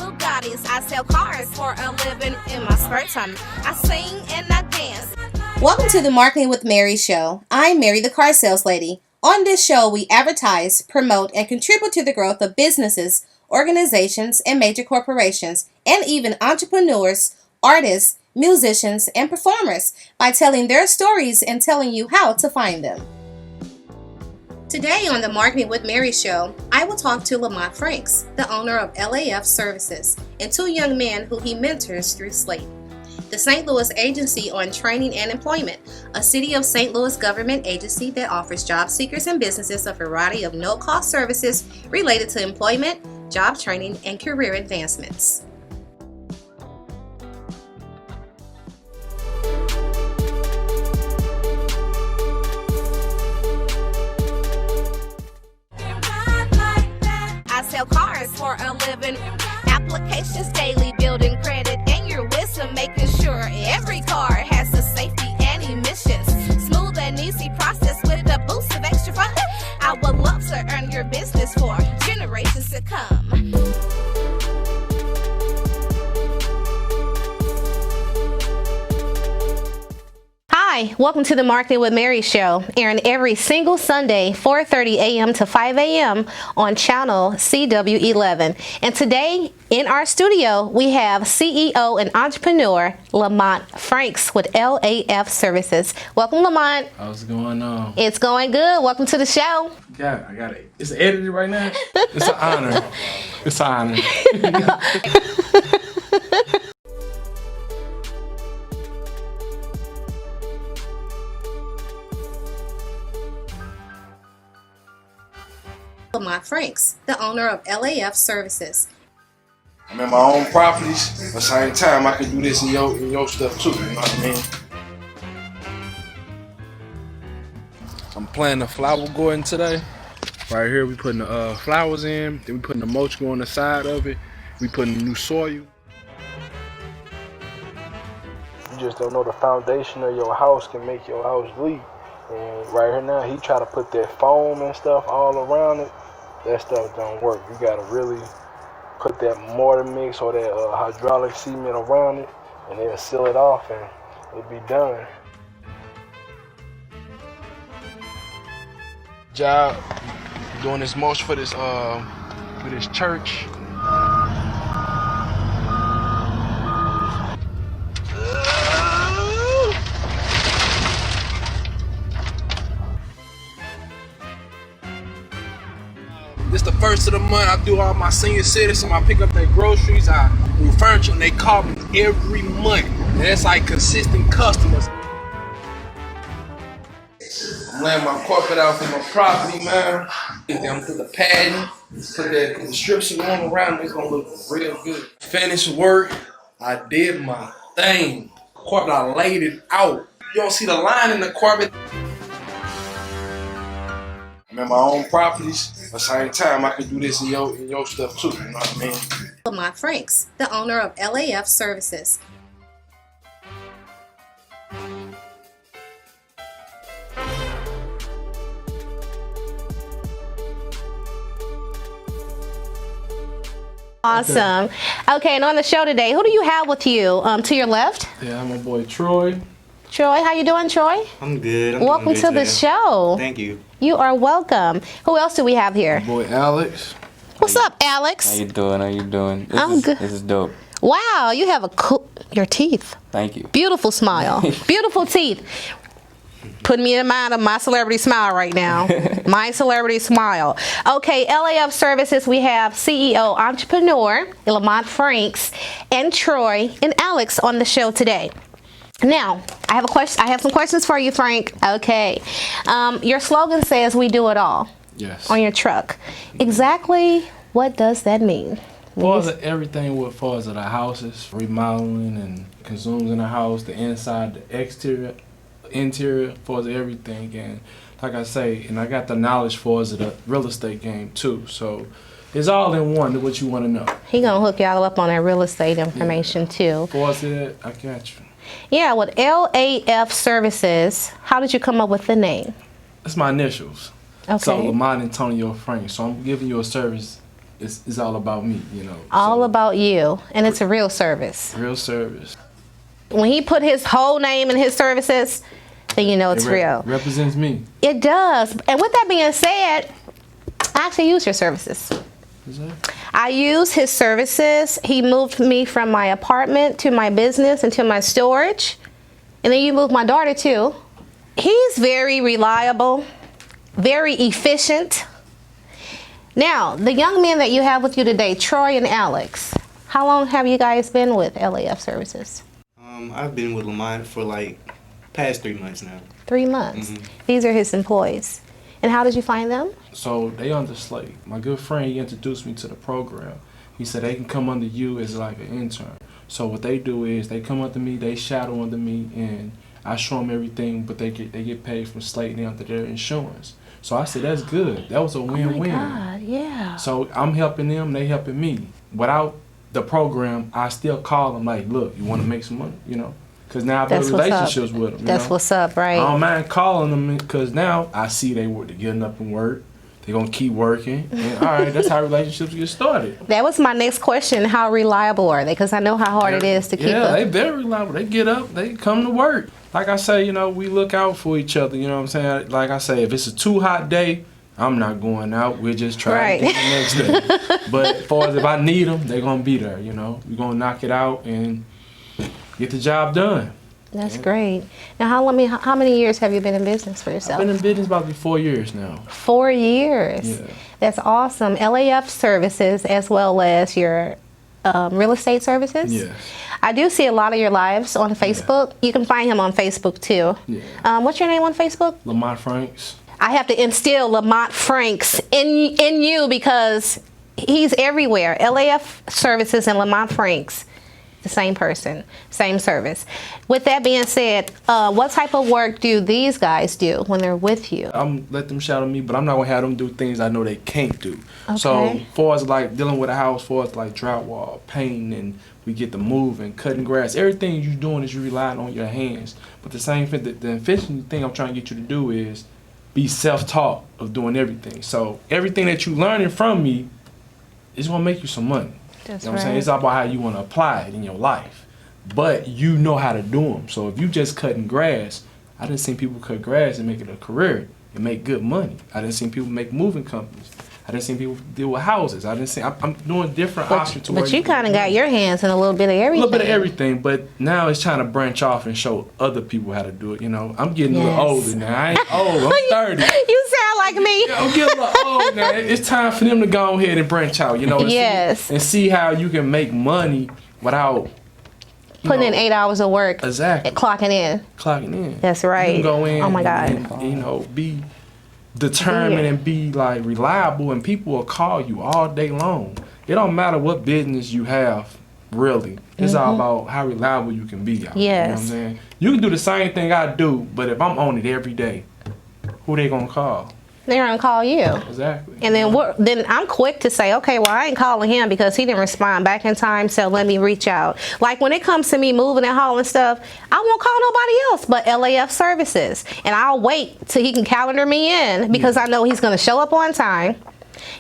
Bugattis. I sell cars for a living in my spare time. I sing and I dance. Welcome to the Marketing with Mary show. I'm Mary, the car sales lady. On this show, we advertise, promote, and contribute to the growth of businesses, organizations, and major corporations, and even entrepreneurs, artists, musicians, and performers by telling their stories and telling you how to find them. Today on the Marketing with Mary show, I will talk to Lamont Franks, the owner of LAF Services, and two young men who he mentors through Slate, the St. Louis Agency on Training and Employment, a City of St. Louis government agency that offers job seekers and businesses a variety of no-cost services related to employment, job training, and career advancements. I sell cars for a living. Applications daily, building credit and your wisdom, making sure every car has the safety and emissions. Smooth and easy process with a boost of extra fun. I would love to earn your business for generations to come. Hi, welcome to the Marketing with Mary show, airing every single Sunday, 4:30 a.m. to 5 a.m. on channel CW11. And today in our studio, we have CEO and entrepreneur Lamont Franks with LAF Services. Welcome, Lamont. How's it going on? It's going good. Welcome to the show. Yeah, I got it. It's edited right now. It's an honor. It's an honor. Lamont Franks, the owner of LAF Services. I'm in my own properties. At the same time, I can do this in your stuff too. You know what I mean? I'm planting a flower garden today. Right here, we putting the flowers in. Then we putting the mulch on the side of it. We putting new soil. You just don't know the foundation of your house can make your house leak. And right here now, he try to put that foam and stuff all around it. That stuff don't work. You gotta really put that mortar mix or that hydraulic cement around it, and then seal it off, and it'll be done. Job doing this mulch for this church. This the first of the month. I do all my senior citizens. I pick up their groceries. I do furniture, and they call me every month. And that's like consistent customers. I'm laying my carpet out for my property, man. I'm gonna put the padding, put the strips on around it. It's gonna look real good. Finished work. I did my thing. Carpet, I laid it out. You don't see the line in the carpet. I'm in my own properties. At the same time, I can do this in your stuff too. You know what I mean? Lamont Franks, the owner of LAF Services. Awesome. Okay, and on the show today, who do you have with you? To your left? Yeah, my boy Troy. Troy, how you doing, Troy? I'm good. Welcome doing to good the today. show. Thank you. You are welcome. Who else do we have here? My boy Alex. What's up, Alex? How you doing? How you doing? I'm good. This is dope. Wow, you have your teeth. Thank you. Beautiful smile. Beautiful teeth. Putting me in mind of my celebrity smile right now. My celebrity smile. Okay, LAF Services, we have CEO, entrepreneur, Lamont Franks, and Troy and Alex on the show today. Now, I have a question. I have some questions for you, Frank. Okay. Your slogan says, "We do it all." Yes. On your truck. Exactly what does that mean? Far as everything with far as the houses, remodeling and consumes in the house, the inside, the exterior, interior, far as everything. And like I say, and I got the knowledge for as the real estate game too. So it's all in one, what you want to know. He gonna hook y'all up on that real estate information too. For as that, I got you. Yeah, with LAF Services, how did you come up with the name? That's my initials. Okay. So Lamont Antonio Franks. So I'm giving you a service it's all about me, you know. All So, about you, and it's a real service. real service. When he put his whole name in his services, then you know it's real. Represents me. It does. And with that being said, I actually use your services. Is that? I use his services. He moved me from my apartment to my business and to my storage. And then you moved my daughter too. He's very reliable, very efficient. Now, the young men that you have with you today, Troy and Alex, how long have you guys been with LAF Services? I've been with Lamont for like past 3 months now. 3 months. These are his employees. And how did you find them? So they under Slate. My good friend, he introduced me to the program. He said they can come under you as like an intern. So what they do is they come under me, they shadow under me, and I show them everything, but they get paid from Slate and they under their insurance. So I said, that's good. That was a win-win. Oh my God, yeah. So I'm helping them, they helping me. Without the program, I still call them like, look, you want to make some money, you know? Because now I build That's what's up. relationships with them. You That's know? what's up, right? I don't mind calling them because now I see they're getting up and work. They're going to keep working. And all right, that's how relationships get started. That was my next question. How reliable are they? Because I know how hard it is to keep Yeah, up. they very reliable. They get up, they come to work. Like I say, you know, we look out for each other, you know what I'm saying? Like I say, if it's a too hot day, I'm not going out. We'll just try to get the next day. But as far as if I need them, they're going to be there, you know? We're going to knock it out and get the job done. That's great. Now, how many years have you been in business for yourself? I've been in business about 4 years now. 4 years. Yeah. That's awesome. LAF Services as well as your real estate services. Yes. I do see a lot of your lives on Facebook. You can find him on Facebook too. Yeah. What's your name on Facebook? Lamont Franks. I have to instill Lamont Franks in you because he's everywhere. LAF Services and Lamont Franks, the same person, same service. With that being said, what type of work do these guys do when they're with you? I'm let them shadow me, but I'm not gonna have them do things I know they can't do. Okay. So far as like dealing with a house, far as like drywall, painting, and we get to moving, cutting grass, everything you're doing is you relying on your hands. But the same thing, the efficient thing I'm trying to get you to do is be self-taught of doing everything. So everything that you learning from me is gonna make you some money. That's You know what I'm saying? It's all about how you want to apply it in your life. But you know how to do them. So if you just cutting grass, I done seen people cut grass and make it a career and make good money. I done seen people make moving companies. I done seen people deal with houses. I done seen, I'm doing different options to where But you kind of got your hands in a little bit of a everything. little bit of everything, but now it's trying to branch off and show other people how to do it. You know, I'm getting a Yes. little older now. I ain't old. I'm 30. You sound like me. I'm getting a little old now. It's time for them to go ahead and branch out, you know, and, Yes. and see how you can make money without Putting in 8 hours of work. Exactly. And clocking in. Clocking in. That's right. You can go in. Oh my God. And, you know, be determined Yeah. and be like reliable, and people will call you all day long. It don't matter what business you have, really. It's all about how reliable you can be. Out. You know what I'm Yes. saying? You can do the same thing I do, but if I'm on it every day, who they gonna call? They're gonna call you. Exactly. And then I'm quick to say, okay, well, I ain't calling him because he didn't respond back in time, so let me reach out. Like when it comes to me moving and hauling stuff, I won't call nobody else but LAF Services. And I'll wait till he can calendar me in because I know he's gonna show up on time,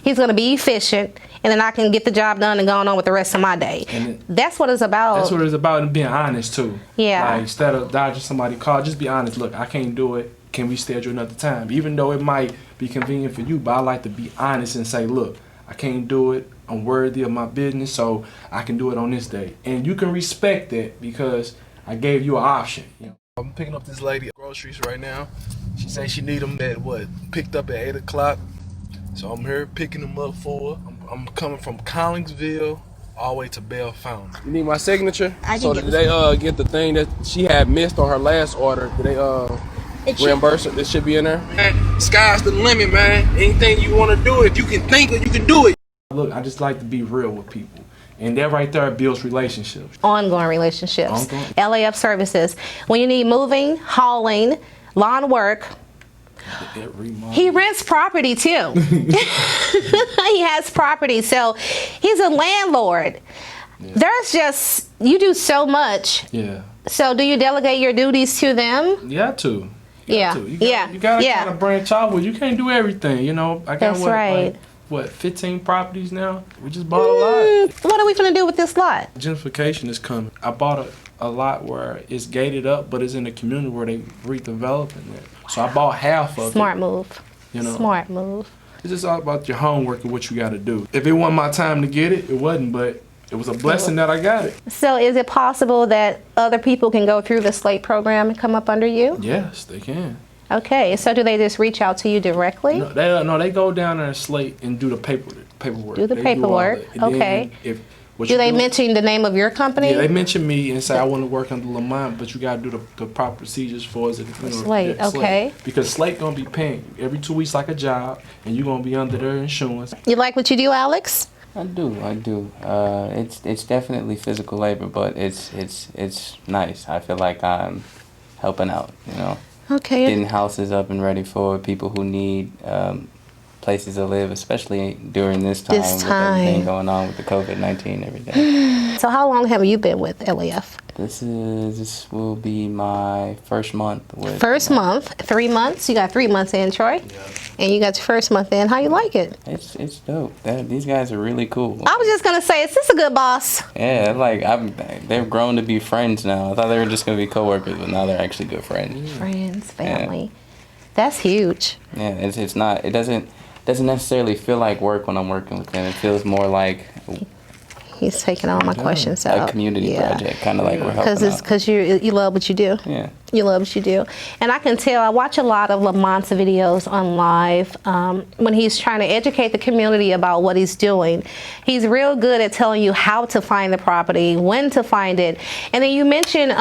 he's gonna be efficient, and then I can get the job done and go on with the rest of my day. That's what it's about. That's what it's about, and being honest too. Yeah. Like instead of dodging somebody call, just be honest. Look, I can't do it. Can we schedule another time? Even though it might be convenient for you, but I like to be honest and say, look, I can't do it. I'm worthy of my business, so I can do it on this day. And you can respect that because I gave you an option. You know? I'm picking up this lady at groceries right now. She says she need them at picked up at 8 o'clock. So I'm here picking them up for her. I'm coming from Collingsville all the way to Bell Fountain. You need my signature? I can So get did they get the thing that she had missed on her last order? Did they reimburse it? This should be in there? Man, sky's the limit, man. Anything you want to do, if you can think it, you can do it. Look, I just like to be real with people. And that right there builds relationships. Ongoing relationships. Ongoing. LAF Services. When you need moving, hauling, lawn work, he rents property too. He has property, so he's a landlord. Yeah. There's just, you do so much. Yeah. So do you delegate your duties to them? You got to. Yeah. You gotta kind of branch out. Well, you can't do everything, you know. I got That's right. what, 15 properties now. We just bought a lot. What are we gonna do with this lot? Gentrification is coming. I bought a lot where it's gated up, but it's in a community where they redeveloping it. So I bought half of Smart it. move. You know, Smart move. it's just all about your homework and what you got to do. If it wasn't my time to get it, it wasn't, but it was a blessing that I got it. So is it possible that other people can go through the Slate program and come up under you? Yes, they can. Okay, so do they just reach out to you directly? No, they go down there and Slate and do the paperwork. Do the They paperwork, all that. And okay. then what Do you they mention the name of your company? Yeah, they mention me and say I want to work under Lamont, but you got to do the proper procedures for us. Slate, okay. Because Slate gonna be paying you every 2 weeks like a job, and you're gonna be under their insurance. You like what you do, Alex? I do. It's definitely physical labor, but it's nice. I feel like I'm helping out, you know. Okay. Getting houses up and ready for people who need places to live, especially during this time with everything going on with the COVID-19 and everything. So how long have you been with LAF? This will be my first month with First month, 3 months. You got 3 months in, Troy. Yeah. And you got your first month in. How you like it? It's dope. These guys are really cool. I was just gonna say, is this a good boss? Yeah, like they've grown to be friends now. I thought they were just gonna be coworkers, but now they're actually good friends. Friends, family. That's huge. Yeah, it's not. It doesn't necessarily feel like work when I'm working with them. It feels more like He's taking all my questions out. a community project, kind of like we're helping out. Because you love what you do. Yeah. You love what you do. And I can tell, I watch a lot of Lamont's videos on live when he's trying to educate the community about what he's doing. He's real good at telling you how to find the property, when to find it. And then you mentioned,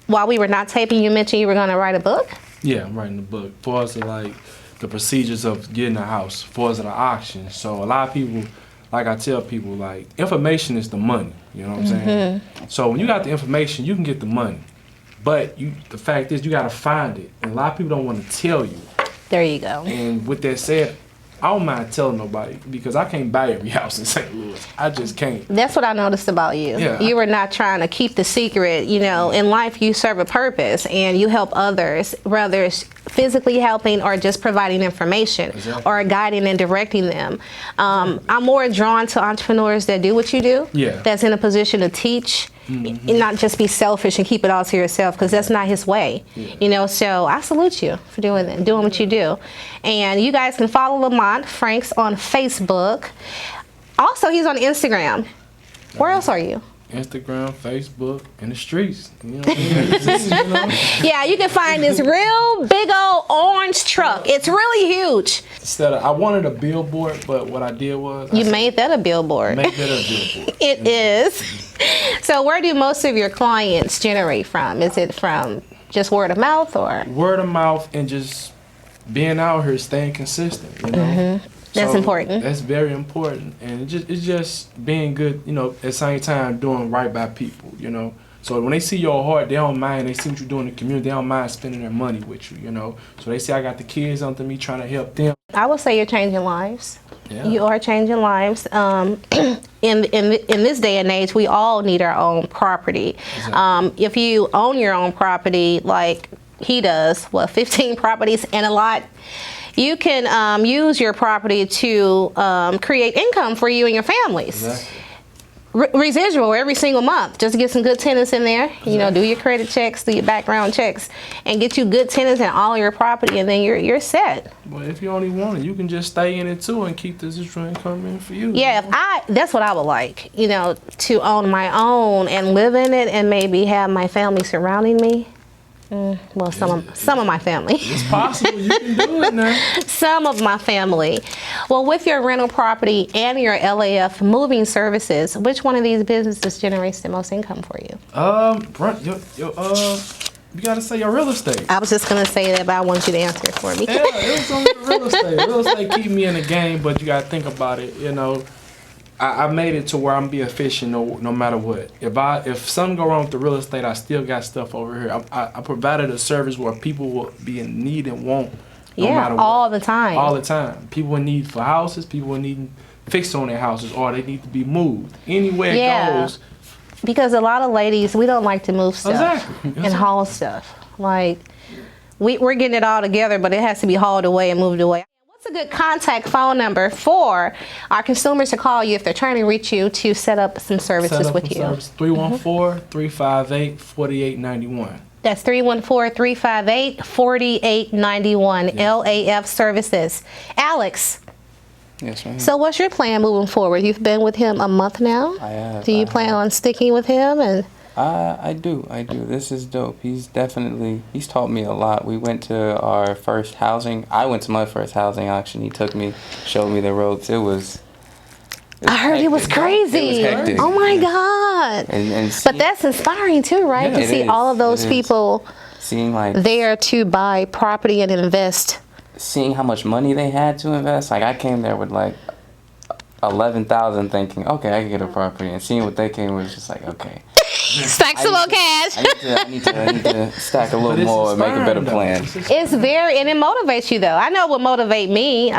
while we were not taping, you mentioned you were going to write a book? Yeah, I'm writing the book. For us to like the procedures of getting a house, for us at an auction. So a lot of people, like I tell people, like information is the money. You know what I'm saying? So when you got the information, you can get the money. But the fact is, you got to find it. And a lot of people don't want to tell you. There you go. And with that said, I don't mind telling nobody because I can't buy every house in St. Louis. I just can't. That's what I noticed about you. Yeah. You were not trying to keep the secret. You know, in life you serve a purpose and you help others, whether it's physically helping or just providing information or guiding and directing them. I'm more drawn to entrepreneurs that do what you do. Yeah. That's in a position to teach. And not just be selfish and keep it all to yourself, because that's not his way. You know, so I salute you for doing that, doing what you do. And you guys can follow Lamont Franks on Facebook. Also, he's on Instagram. Where else are you? Instagram, Facebook, and the streets. You know what I mean? Yeah, you can find this real big old orange truck. It's really huge. I wanted a billboard, but what I did was You made that a billboard. Make that a billboard. It is. So where do most of your clients generate from? Is it from just word of mouth or? Word of mouth and just being out here, staying consistent, you know? That's important. That's very important. And it's just being good, you know, at the same time doing right by people, you know? So when they see your heart, they don't mind. They see what you're doing in the community. They don't mind spending their money with you, you know? So they see I got the kids under me trying to help them. I would say you're changing lives. Yeah. You are changing lives. In this day and age, we all need our own property. Exactly. If you own your own property, like he does, 15 properties and a lot, you can use your property to create income for you and your families. Exactly. Residual every single month. Just get some good tenants in there. You know, do your credit checks, do your background checks, and get you good tenants in all of your property, and then you're set. But if you only want it, you can just stay in it too and keep this extra income in for you. Yeah, that's what I would like. You know, to own my own and live in it, and maybe have my family surrounding me. Well, some of my family. It's possible. You can do it now. Some of my family. Well, with your rental property and your LAF moving services, which one of these businesses generates the most income for you? You gotta say your real estate. I was just gonna say that, but I want you to answer it for me. Yeah, it was on the real estate. Real estate keep me in the game, but you gotta think about it. You know, I made it to where I'm be efficient no matter what. If something go wrong with the real estate, I still got stuff over here. I provided a service where people will be in need and want. No matter what. All the time. All the time. People in need for houses. People in need fixed on their houses, or they need to be moved. Anywhere it goes. Because a lot of ladies, we don't like to move stuff Exactly. and haul stuff. Like we're getting it all together, but it has to be hauled away and moved away. What's a good contact phone number for our consumers to call you if they're trying to reach you to set up some services with you? 314-358-4891. That's 314-358-4891. LAF Services. Alex. Yes, ma'am. So what's your plan moving forward? You've been with him a month now. I have. Do you plan on sticking with him? And I do. This is dope. He's taught me a lot. We went to our first housing. I went to my first housing auction. He took me, showed me the ropes. It was I heard it was crazy. It was hectic. Oh my God. But that's inspiring too, right? Yeah, to see all of those people seeing like there to buy property and invest. Seeing how much money they had to invest. Like I came there with like 11,000 thinking, okay, I can get a property, and seeing what they came with was just like, okay. Stack some more cash. I need to stack a little more and make a better plan. It's very, and it motivates you though. I know it would motivate me.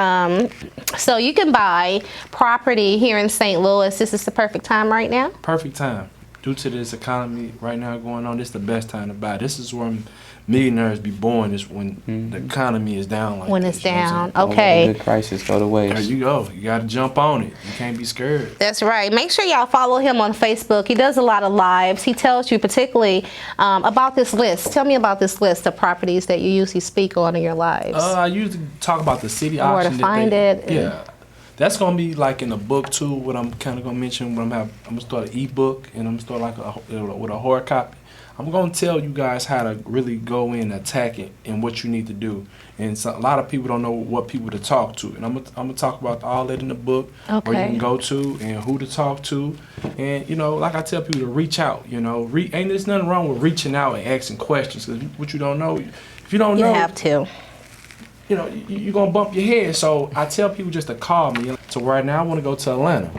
So you can buy property here in St. Louis. This is the perfect time right now. Perfect time. Due to this economy right now going on, this is the best time to buy. This is where millionaires be born, is when the economy is down like when this, it's down. Don't Okay. let a good crisis go to waste. There you go. You got to jump on it. You can't be scared. That's right. Make sure y'all follow him on Facebook. He does a lot of lives. He tells you particularly about this list. Tell me about this list of properties that you usually speak on in your lives. I usually talk about the city Or auction. to find it. Yeah. That's gonna be like in the book too. What I'm kind of gonna mention when I'm gonna start an ebook, and I'm gonna start like with a hard copy. I'm gonna tell you guys how to really go in, attack it, and what you need to do. And so, a lot of people don't know what people to talk to, and I'm gonna talk about all that in the book, where you can go to and who to talk to, and like I tell people to reach out. Ain't there's nothing wrong with reaching out and asking questions, because what you don't know, if you don't know, you have to. You're going to bump your head. So I tell people just to call me. So right now I want to go to Atlanta,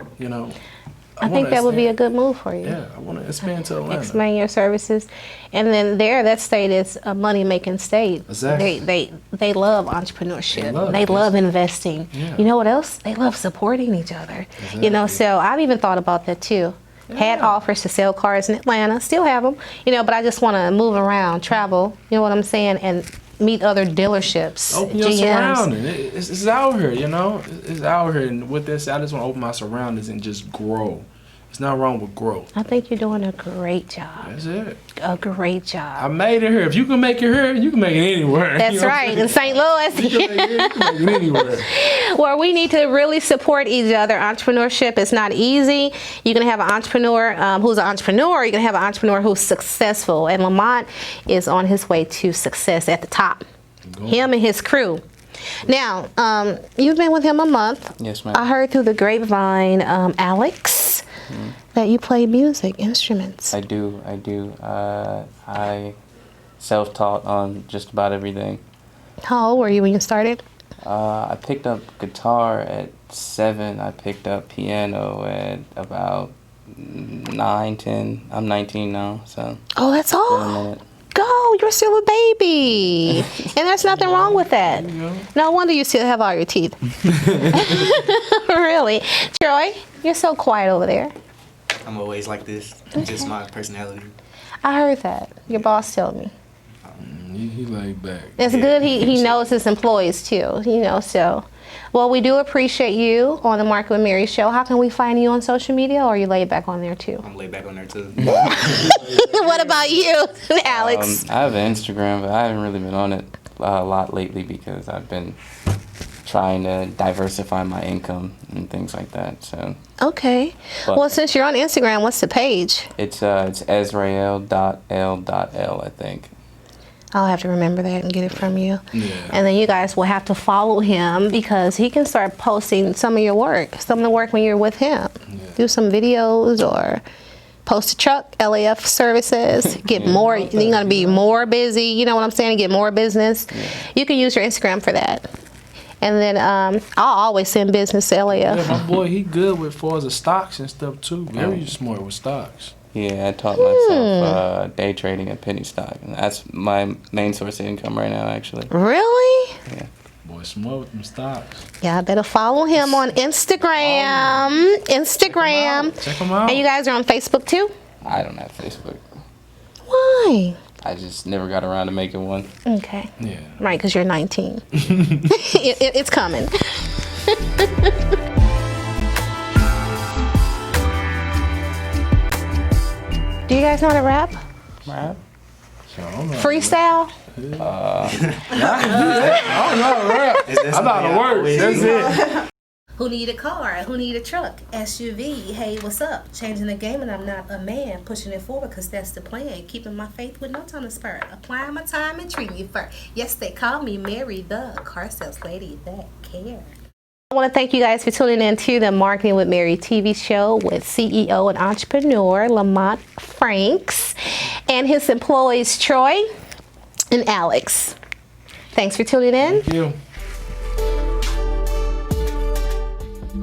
I think that would be a good move for you. Yeah, I want to expand to Atlanta. Expand your services. And then that state is a money-making state. Exactly. They love entrepreneurship. They love investing. Yeah. You know what else? They love supporting each other. Exactly. So I've even thought about that too. Yeah. Had offers to sell cars in Atlanta. Still have them. But I just want to move around, travel. You know what I'm saying? And meet other dealerships. Open your surroundings. It's out here, It's out here. And with this, I just want to open my surroundings and just grow. It's not wrong with growth. I think you're doing a great job. That's it. A great job. I made it here. If you can make it here, you can make it anywhere. That's right. In St. Louis. You can make it anywhere. Well, we need to really support each other. Entrepreneurship is not easy. You're going to have an entrepreneur who's an entrepreneur. You're going to have an entrepreneur who's successful. And Lamont is on his way to success at the top. Him and his crew. Now, you've been with him a month. Yes, ma'am. I heard through the grapevine, Alex, that you play music, instruments. I do. I self-taught on just about everything. How old were you when you started? I picked up guitar at 7. I picked up piano at about 9, 10. I'm 19 now, so. Oh, that's all. Been a minute. Go, you're still a baby. And there's nothing wrong with that. No wonder you still have all your teeth. Really. Troy, you're so quiet over there. I'm always like this. Just my personality. I heard that. Your boss told me. He laid back. It's good he knows his employees too, so. Well, we do appreciate you on the Market with Mary show. How can we find you on social media, or are you laid back on there too? I'm laid back on there too. What about you, Alex? I have an Instagram, but I haven't really been on it a lot lately because I've been trying to diversify my income and things like that. So. Okay. But well, since you're on Instagram, what's the page? It's Ezrael.l.l, I think. I'll have to remember that and get it from you. Yeah. And then you guys will have to follow him because he can start posting some of your work, some of the work when you're with him. Yeah. Do some videos or post a truck, LAF services, get more, you're going to be more busy, you know what I'm saying, get more business. Yeah. You can use your Instagram for that. And then I'll always send business to LAF. Yeah, my boy, he good with far as the stocks and stuff too. Very smart with stocks. Yeah, I taught myself day trading at penny stock, and that's my main source of income right now, actually. Really? Yeah. Boy, smart with them stocks. Yeah, I better follow him on Instagram. Check him out. And you guys are on Facebook too? I don't have Facebook. Why? I just never got around to making one. Okay. Yeah. Right, because you're 19. It's coming. Do you guys know how to rap? Rap? So, I don't know. Freestyle? I don't know how to rap. I know how to work. That's it. Who need a car? Who need a truck? SUV. Hey, what's up? Changing the game and I'm not a man. Pushing it forward because that's the plan. Keeping my faith with no time to spur. Applying my time and treating you fair. Yes, they call me Mary the car sales lady that care. I want to thank you guys for tuning in to the Marketing with Mary TV show with CEO and entrepreneur Lamont Franks and his employees Troy and Alex. Thanks for tuning in. Thank you.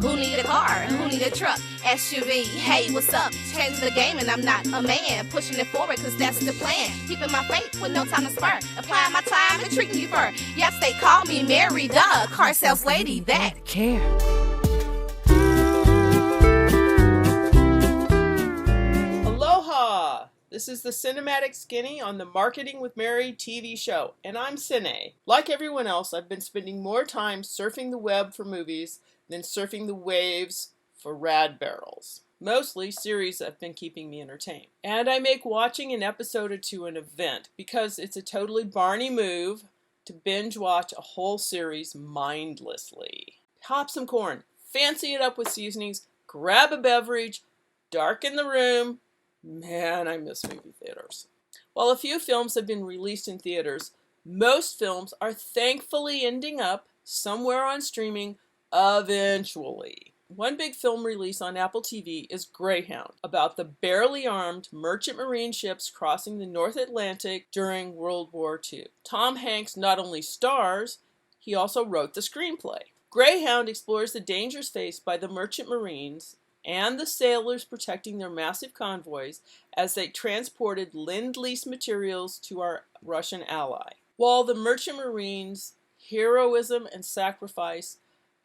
Who need a car? Who need a truck? SUV. Hey, what's up? Changing the game and I'm not a man. Pushing it forward because that's the plan. Keeping my faith with no time to spur. Applying my time and treating you fair. Yes, they call me Mary the car sales lady that care. Aloha! This is the Cinematic Skinny on the Marketing with Mary TV show, and I'm Cine. Like everyone else, I've been spending more time surfing the web for movies than surfing the waves for rad barrels. Mostly series that have been keeping me entertained. And I make watching an episode or two an event because it's a totally Barney move to binge watch a whole series mindlessly. Pop some corn, fancy it up with seasonings, grab a beverage, darken the room. Man, I miss movie theaters. While a few films have been released in theaters, most films are thankfully ending up somewhere on streaming eventually. One big film release on Apple TV is Greyhound, about the barely armed merchant marine ships crossing the North Atlantic during World War II. Tom Hanks not only stars, he also wrote the screenplay. Greyhound explores the dangers faced by the merchant marines and the sailors protecting their massive convoys as they transported Lend-Lease materials to our Russian ally. While the merchant marines' heroism and sacrifice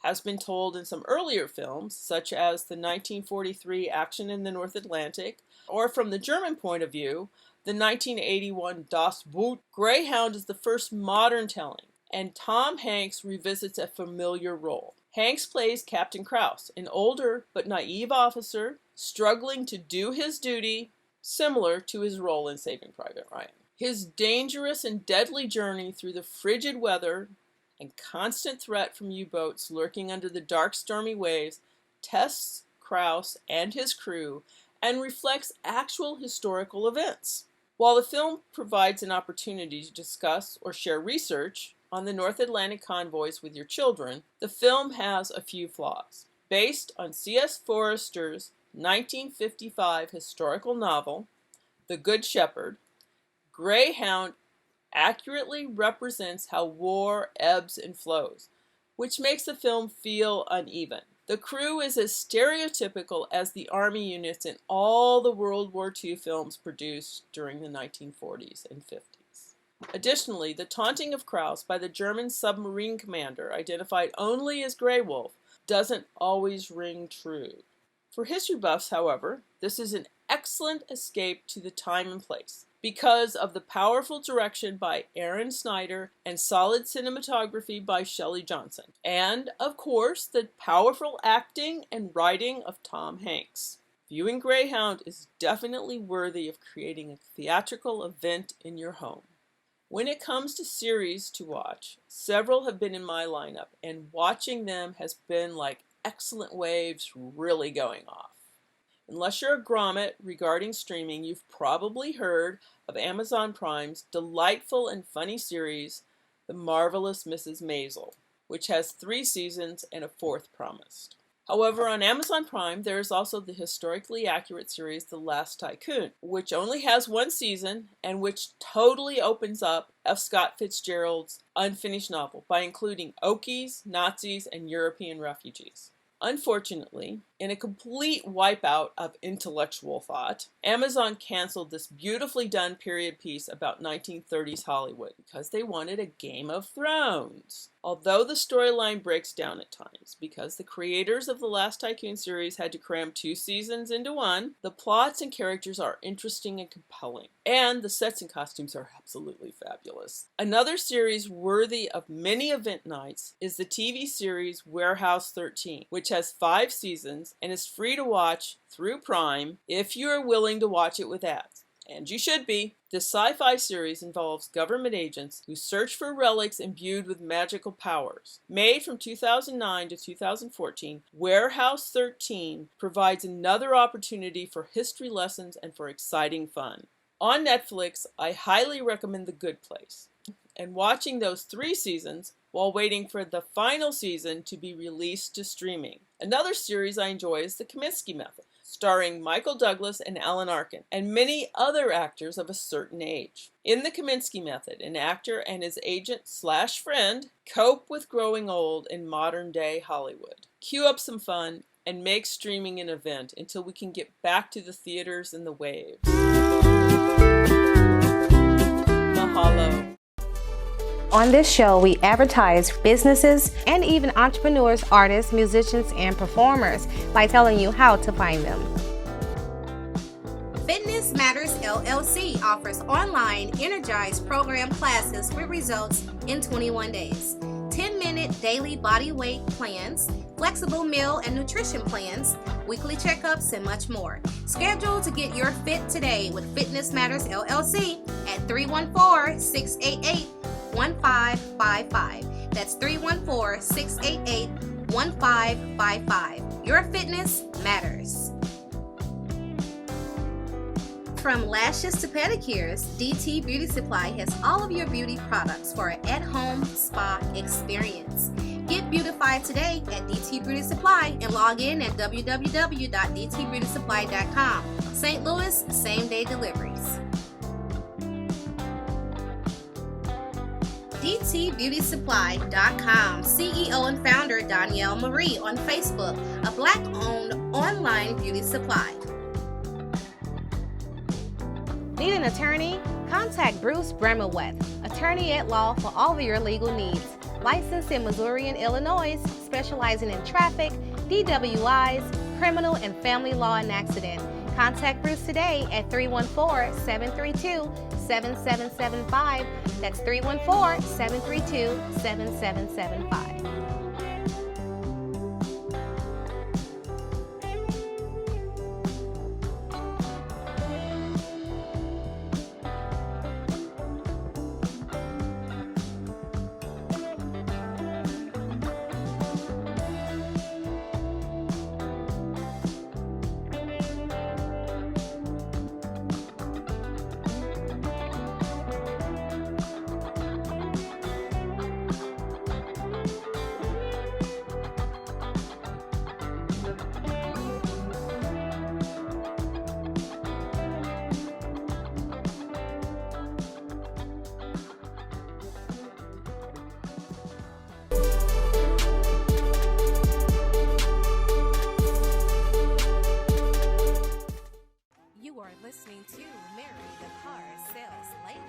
has been told in some earlier films, such as the 1943 Action in the North Atlantic, or from the German point of view, the 1981 Das Boot, Greyhound is the first modern telling, and Tom Hanks revisits a familiar role. Hanks plays Captain Krause, an older but naive officer struggling to do his duty, similar to his role in Saving Private Ryan. His dangerous and deadly journey through the frigid weather and constant threat from U-boats lurking under the dark, stormy waves tests Krause and his crew and reflects actual historical events. While the film provides an opportunity to discuss or share research on the North Atlantic convoys with your children, the film has a few flaws. Based on C.S. Forester's 1955 historical novel, The Good Shepherd, Greyhound accurately represents how war ebbs and flows, which makes the film feel uneven. The crew is as stereotypical as the army units in all the World War II films produced during the 1940s and 50s. Additionally, the taunting of Krause by the German submarine commander, identified only as Grey Wolf, doesn't always ring true. For history buffs, however, this is an excellent escape to the time and place, because of the powerful direction by Aaron Snyder and solid cinematography by Shelley Johnson. And, of course, the powerful acting and writing of Tom Hanks. Viewing Greyhound is definitely worthy of creating a theatrical event in your home. When it comes to series to watch, several have been in my lineup, and watching them has been like excellent waves really going off. Unless you're a grommet regarding streaming, you've probably heard of Amazon Prime's delightful and funny series, The Marvelous Mrs. Maisel, which has 3 seasons and a 4th promised. However, on Amazon Prime, there is also the historically accurate series The Last Tycoon, which only has 1 season and which totally opens up F. Scott Fitzgerald's unfinished novel by including Okies, Nazis, and European refugees. Unfortunately, In a complete wipeout of intellectual thought, Amazon canceled this beautifully done period piece about 1930s Hollywood because they wanted a Game of Thrones. Although the storyline breaks down at times because the creators of the Last Tycoon series had to cram 2 seasons into one, the plots and characters are interesting and compelling, and the sets and costumes are absolutely fabulous. Another series worthy of many event nights is the TV series Warehouse 13, which has 5 seasons and is free to watch through Prime if you are willing to watch it with ads. And you should be. This sci-fi series involves government agents who search for relics imbued with magical powers. Made from 2009 to 2014, Warehouse 13 provides another opportunity for history lessons and for exciting fun. On Netflix, I highly recommend The Good Place, and watching those 3 seasons while waiting for the final season to be released to streaming. Another series I enjoy is The Kominsky Method, starring Michael Douglas and Alan Arkin, and many other actors of a certain age. In The Kominsky Method, an actor and his agent/friend cope with growing old in modern-day Hollywood. Cue up some fun and make streaming an event until we can get back to the theaters and the waves. Mahalo. On this show, we advertise businesses and even entrepreneurs, artists, musicians, and performers by telling you how to find them. Fitness Matters LLC offers online energized program classes with results in 21 days. 10-minute daily body weight plans, flexible meal and nutrition plans, weekly checkups, and much more. Schedule to get your fit today with Fitness Matters LLC at 314-688-1555. That's 314-688-1555. Your fitness matters. From lashes to pedicures, DT Beauty Supply has all of your beauty products for an at-home spa experience. Get beautified today at DT Beauty Supply and log in at www.dtbeautysupply.com. St. Louis, same-day deliveries. DTBeautySupply.com. CEO and founder Danielle Marie on Facebook, a Black-owned online beauty supply. Need an attorney? Contact Bruce Bremerweth, attorney at law for all of your legal needs. Licensed in Missouri and Illinois, specializing in traffic, DWIs, criminal and family law and accident. Contact Bruce today at 314-732-7775. That's 314-732-7775. You are listening to Mary the Car Sales Lady.